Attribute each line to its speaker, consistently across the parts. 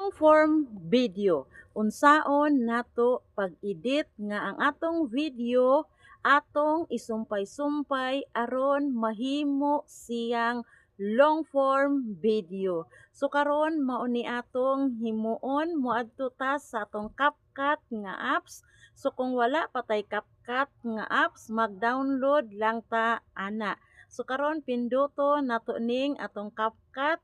Speaker 1: long form video. Unsaon nato pag-edit nga ang atong video atong isumpay-sumpay aron mahimo siyang long form video. So karon mao ni atong himuon moadto ta sa atong CapCut nga apps. So kung wala patay CapCut nga apps, mag-download lang ta ana. So karon pinduto nato ning atong CapCut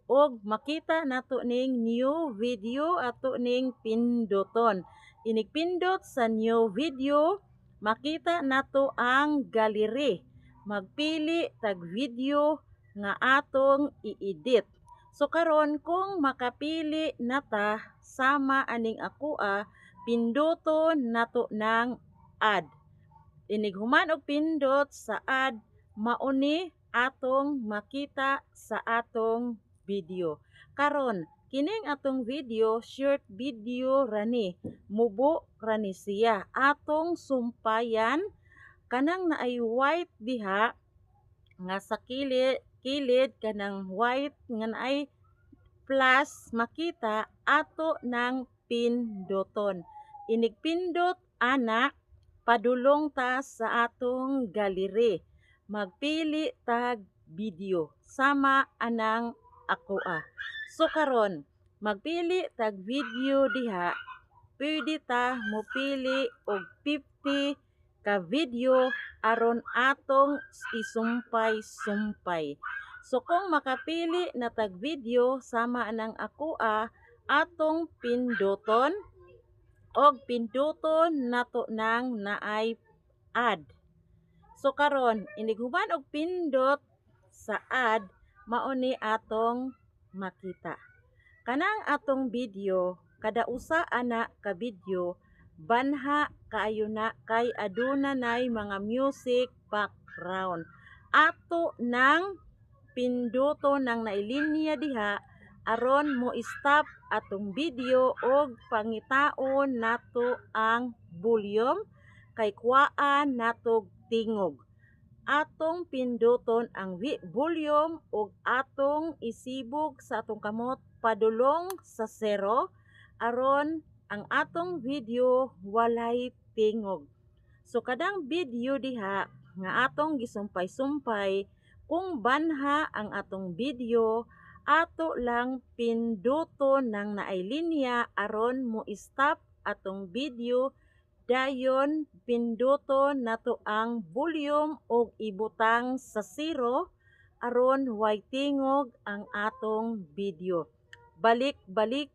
Speaker 1: og makita nato ning new video ato ning pinduton. Inig pindot sa new video, makita nato ang gallery. Magpili tag video nga atong i-edit. So karon kung makapili nata sama aning akoa, pinduton nato ng add. Inig human og pindot sa add, mauni atong makita sa atong video. Karon, kining atong video, short video rani, mubo rani siya. Atong sumpayan, kanang naay white diha, nga sa kilid kanang white nga naay plus makita ato ng pinduton. Inig pindot anak, padulong ta sa atong gallery. Magpili tag video sama anang akoa. So karon, magpili tag video diha, pwede ta mopili og 50 ka video aron atong isumpay-sumpay. So kung makapili na tag video sama anang akoa, atong pinduton og pinduton nato nang naay add. So karon, inig human og pindot sa add, mao ni atong makita. Kanang atong video, kada usa ana ka video, banha kaayo na kay aduna nay mga music background. Ato nang pinduto nang nailinya diha aron mo stop atong video og pangitaon nato ang volume kay kuwaan nato tingog. Atong pinduton ang volume ug atong isibog sa atong kamot padulong sa 0 aron ang atong video walay tingog. So kadang video diha nga atong gisumpay-sumpay, kung banha ang atong video, ato lang pinduton nang naay linya aron mo stop atong video. Dayon pinduton nato ang volume ug ibutang sa 0 aron way tingog ang atong video. Balik-balik